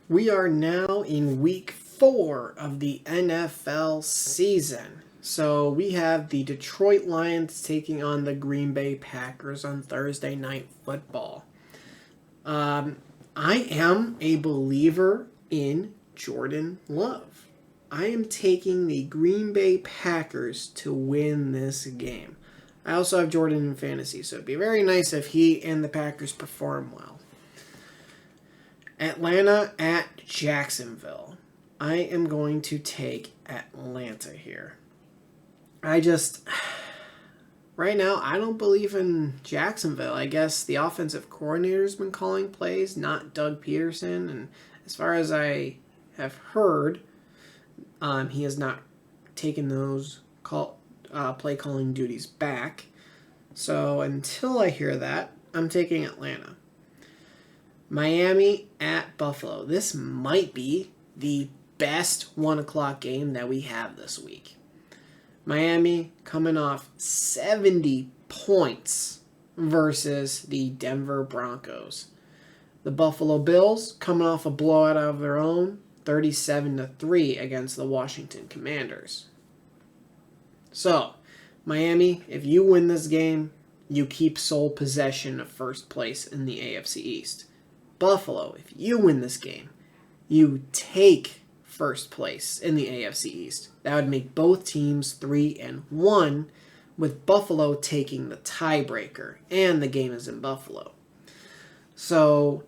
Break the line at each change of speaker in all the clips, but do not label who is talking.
We are now in week 4 of the NFL season. So we have the Detroit Lions taking on the Green Bay Packers on Thursday Night Football. I am a believer in Jordan Love. I am taking the Green Bay Packers to win this game. I also have Jordan in fantasy, so it'd be very nice if he and the Packers perform well. Atlanta at Jacksonville. I am going to take Atlanta here. Right now, I don't believe in Jacksonville. I guess the offensive coordinator's been calling plays, not Doug Peterson. And as far as I have heard, he has not taken those play calling duties back. So until I hear that, I'm taking Atlanta. Miami at Buffalo. This might be the best 1 o'clock game that we have this week. Miami coming off 70 points versus the Denver Broncos. The Buffalo Bills coming off a blowout of their own, 37-3 against the Washington Commanders. So, Miami, if you win this game, you keep sole possession of first place in the AFC East. Buffalo, if you win this game, you take first place in the AFC East. That would make both teams 3-1, with Buffalo taking the tiebreaker, and the game is in Buffalo. So,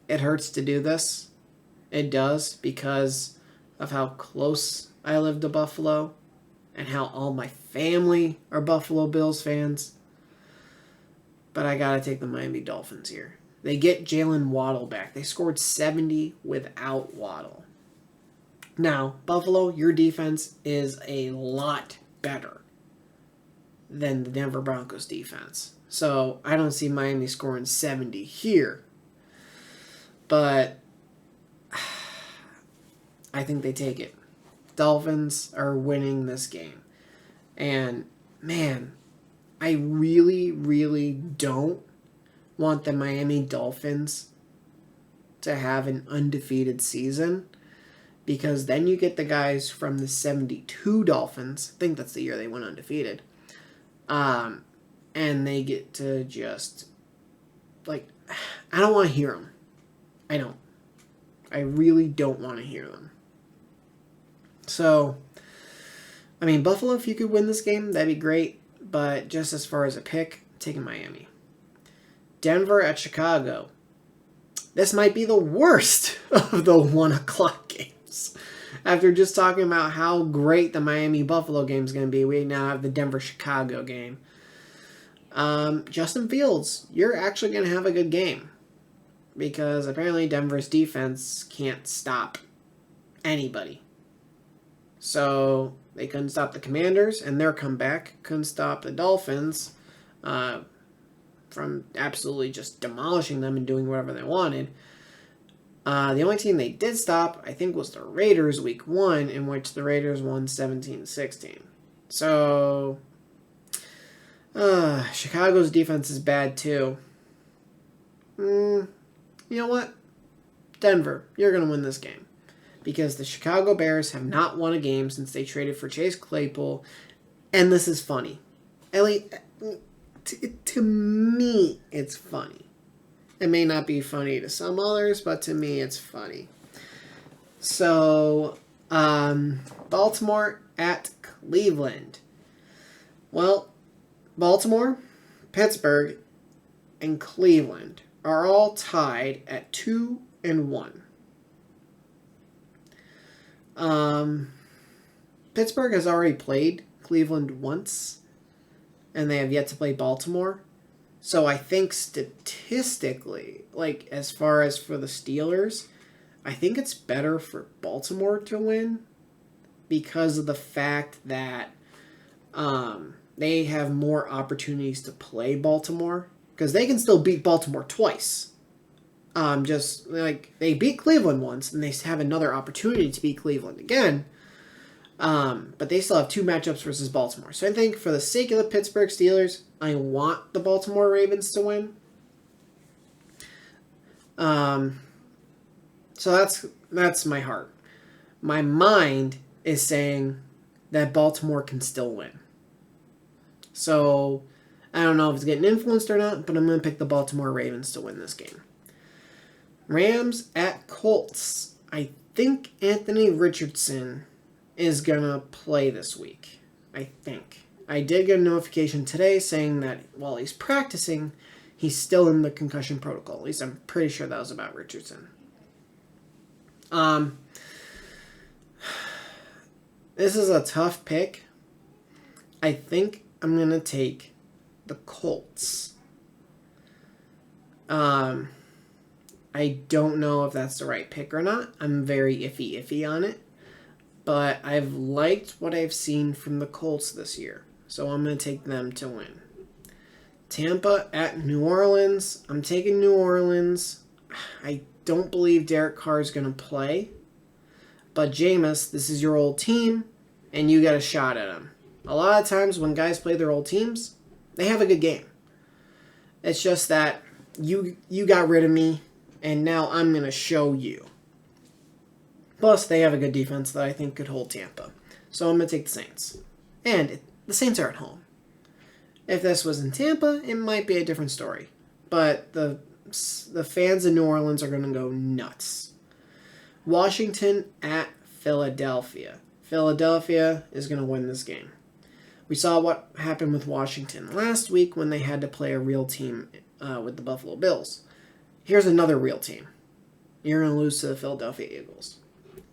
it hurts to do this. It does, because of how close I live to Buffalo, and how all my family are Buffalo Bills fans. But I gotta take the Miami Dolphins here. They get Jalen Waddle back. They scored 70 without Waddle. Now, Buffalo, your defense is a lot better than the Denver Broncos defense. So I don't see Miami scoring 70 here. But I think they take it. Dolphins are winning this game. And, man, I really, really don't want the Miami Dolphins to have an undefeated season, because then you get the guys from the 72 Dolphins, I think that's the year they went undefeated, and they get to just, I don't want to hear them. I don't. I really don't want to hear them. So, Buffalo, if you could win this game, that'd be great. But just as far as a pick, I'm taking Miami. Denver at Chicago. This might be the worst of the 1 o'clock games. After just talking about how great the Miami-Buffalo game is going to be, we now have the Denver-Chicago game. Justin Fields, you're actually going to have a good game, because apparently Denver's defense can't stop anybody. So they couldn't stop the Commanders and their comeback. Couldn't stop the Dolphins from absolutely just demolishing them and doing whatever they wanted. The only team they did stop, I think, was the Raiders week 1, in which the Raiders won 17-16. So, Chicago's defense is bad too. You know what? Denver, you're going to win this game. Because the Chicago Bears have not won a game since they traded for Chase Claypool. And this is funny. To me, it's funny. It may not be funny to some others, but to me, it's funny. So, Baltimore at Cleveland. Well, Baltimore, Pittsburgh, and Cleveland are all tied at 2-1. Pittsburgh has already played Cleveland once, and they have yet to play Baltimore. So I think statistically, as far as for the Steelers, I think it's better for Baltimore to win, because of the fact that they have more opportunities to play Baltimore, because they can still beat Baltimore twice. They beat Cleveland once, and they have another opportunity to beat Cleveland again. But they still have 2 matchups versus Baltimore. So I think for the sake of the Pittsburgh Steelers, I want the Baltimore Ravens to win. So that's my heart. My mind is saying that Baltimore can still win. So I don't know if it's getting influenced or not, but I'm going to pick the Baltimore Ravens to win this game. Rams at Colts. I think Anthony Richardson is going to play this week. I think. I did get a notification today saying that while he's practicing, he's still in the concussion protocol. At least I'm pretty sure that was about Richardson. This is a tough pick. I think I'm going to take the Colts. I don't know if that's the right pick or not. I'm very iffy on it. But I've liked what I've seen from the Colts this year. So I'm going to take them to win. Tampa at New Orleans. I'm taking New Orleans. I don't believe Derek Carr is going to play. But Jameis, this is your old team, and you got a shot at him. A lot of times when guys play their old teams, they have a good game. It's just that you got rid of me, and now I'm going to show you. Plus, they have a good defense that I think could hold Tampa. So I'm going to take the Saints. And the Saints are at home. If this was in Tampa, it might be a different story. But the fans in New Orleans are going to go nuts. Washington at Philadelphia. Philadelphia is going to win this game. We saw what happened with Washington last week when they had to play a real team with the Buffalo Bills. Here's another real team. You're going to lose to the Philadelphia Eagles.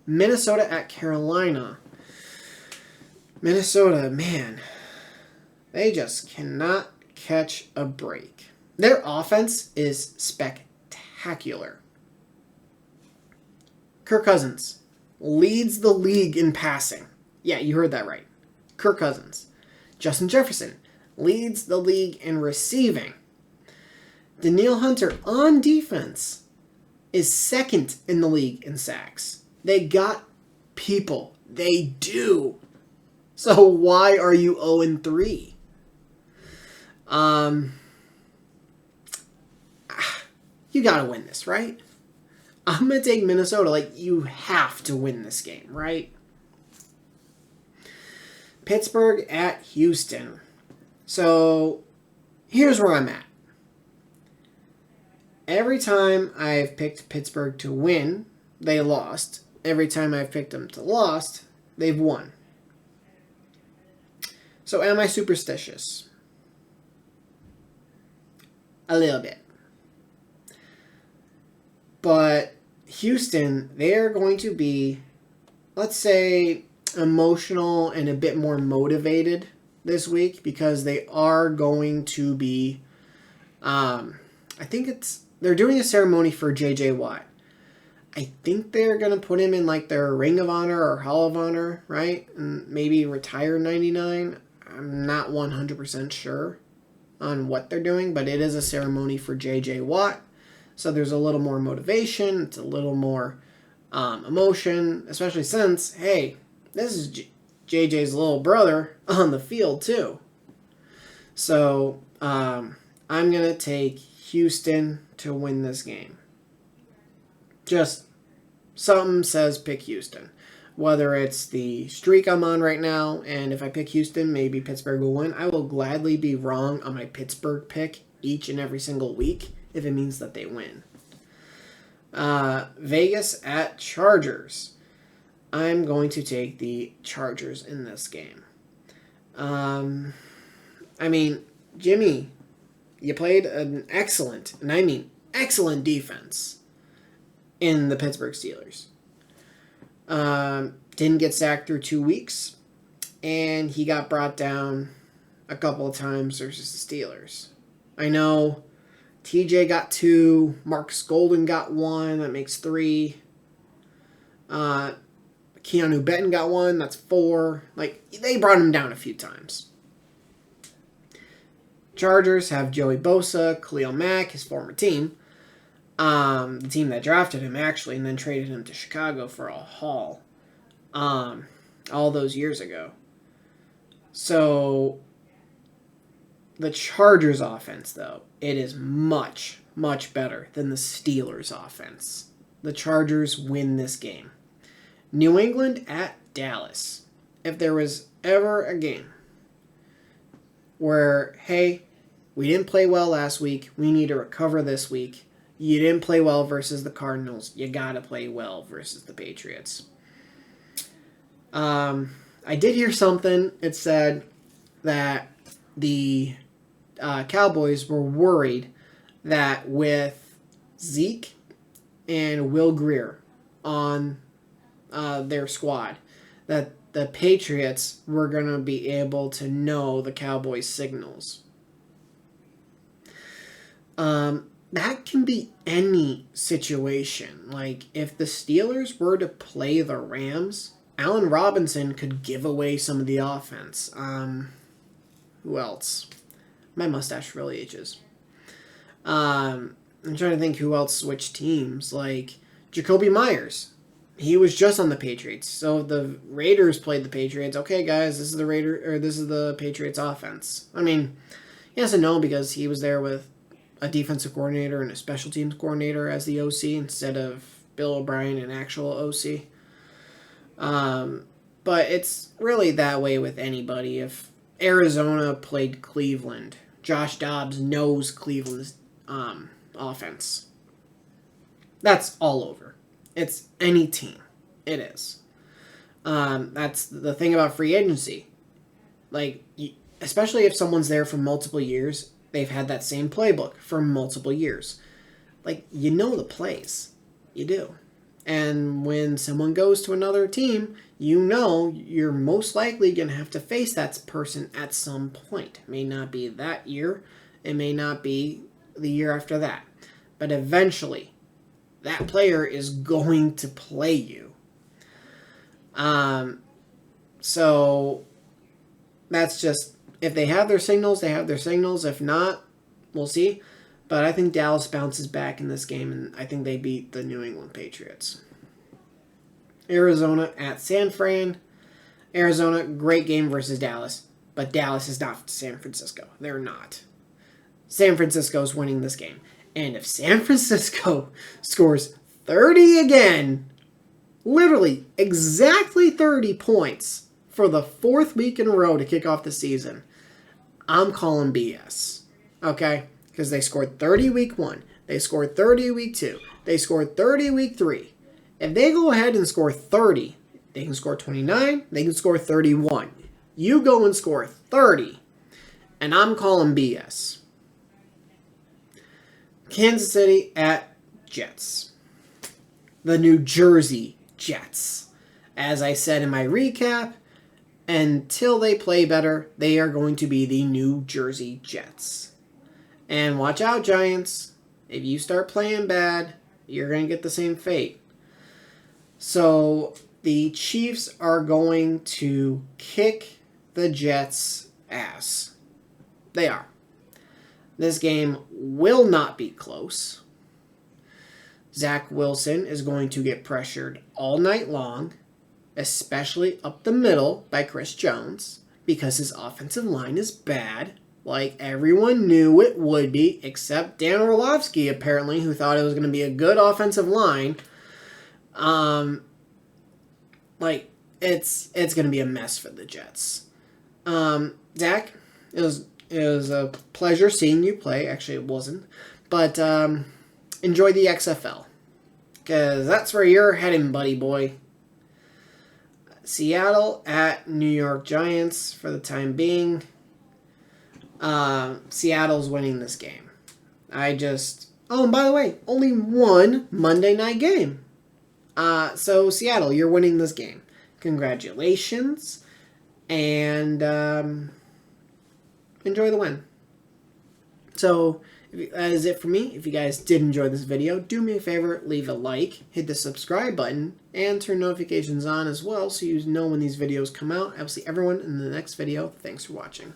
Minnesota at Carolina. Minnesota, man, they just cannot catch a break. Their offense is spectacular. Kirk Cousins leads the league in passing. Yeah, you heard that right. Kirk Cousins. Justin Jefferson leads the league in receiving. Danielle Hunter on defense is second in the league in sacks. They got people. They do. So why are you 0-3? You got to win this, right? I'm going to take Minnesota. Like, you have to win this game, right? Pittsburgh at Houston. So, here's where I'm at. Every time I've picked Pittsburgh to win, they lost. Every time I've picked them to lost, they've won. So, am I superstitious? A little bit. But Houston, they're going to be, let's say, emotional and a bit more motivated this week because they are going to be, I think they're doing a ceremony for J.J. Watt. I think they're going to put him in like their Ring of Honor or Hall of Honor, right? And maybe retire 99. I'm not 100% sure on what they're doing, but it is a ceremony for J.J. Watt. So there's a little more motivation. It's a little more emotion, especially since, hey, this is JJ's little brother on the field too. So I'm going to take Houston to win this game. Just something says pick Houston. Whether it's the streak I'm on right now, and if I pick Houston, maybe Pittsburgh will win. I will gladly be wrong on my Pittsburgh pick each and every single week if it means that they win. Vegas at Chargers. I'm going to take the Chargers in this game. I mean, Jimmy, you played an excellent, and I mean excellent defense in the Pittsburgh Steelers. Didn't get sacked through 2 weeks, and he got brought down a couple of times versus the Steelers. I know TJ got 2, Marcus Golden got 1, that makes 3. Keanu Benton got 1, that's 4. Like, they brought him down a few times. Chargers have Joey Bosa, Khalil Mack, his former team. The team that drafted him, actually, and then traded him to Chicago for a haul. All those years ago. So, the Chargers offense, though, it is much, much better than the Steelers offense. the Chargers win this game. New England at Dallas. If there was ever a game where, hey, we didn't play well last week, we need to recover this week. You didn't play well versus the Cardinals, you gotta play well versus the Patriots. I did hear something. It said that the Cowboys were worried that with Zeke and Will Grier on their squad, that the Patriots were going to be able to know the Cowboys' signals. That can be any situation. Like, if the Steelers were to play the Rams, Allen Robinson could give away some of the offense. Who else? My mustache really itches. I'm trying to think who else switched teams. Like, Jacoby Myers. He was just on the Patriots. So if the Raiders played the Patriots, okay, guys, this is the Patriots offense. I mean, yes and no, because he was there with a defensive coordinator and a special teams coordinator as the OC instead of Bill O'Brien, an actual OC. But it's really that way with anybody. If Arizona played Cleveland, Josh Dobbs knows Cleveland's offense. That's all over. It's any team. It is. That's the thing about free agency. Like, especially if someone's there for multiple years, they've had that same playbook for multiple years. Like, you know the plays. You do. And when someone goes to another team, you know you're most likely going to have to face that person at some point. It may not be that year. It may not be the year after that. But eventually, that player is going to play you. So that's just, if they have their signals, they have their signals. If not, we'll see. But I think Dallas bounces back in this game, and I think they beat the New England Patriots. Arizona at San Fran. Arizona, great game versus Dallas. But Dallas is not San Francisco. They're not. San Francisco's winning this game. And if San Francisco scores 30 again, literally exactly 30 points for the fourth week in a row to kick off the season, I'm calling BS. Okay? Because they scored 30 week 1. They scored 30 week 2. They scored 30 week 3. If they go ahead and score 30, they can score 29. They can score 31. You go and score 30. And I'm calling BS. Kansas City at Jets. The New Jersey Jets. As I said in my recap, until they play better, they are going to be the New Jersey Jets. And watch out, Giants. If you start playing bad, you're going to get the same fate. So the Chiefs are going to kick the Jets' ass. They are. This game will not be close. Zach Wilson is going to get pressured all night long, especially up the middle by Chris Jones, because his offensive line is bad, like everyone knew it would be, except Dan Orlovsky, apparently, who thought it was going to be a good offensive line. It's going to be a mess for the Jets. Zach, it was a pleasure seeing you play. Actually, it wasn't. But enjoy the XFL. Because that's where you're heading, buddy boy. Seattle at New York Giants for the time being. Seattle's winning this game. Oh, and by the way, only one Monday night game. So Seattle, you're winning this game. Congratulations. And enjoy the win. So that is it for me. If you guys did enjoy this video, do me a favor, leave a like, hit the subscribe button, and turn notifications on as well so you know when these videos come out. I will see everyone in the next video. Thanks for watching.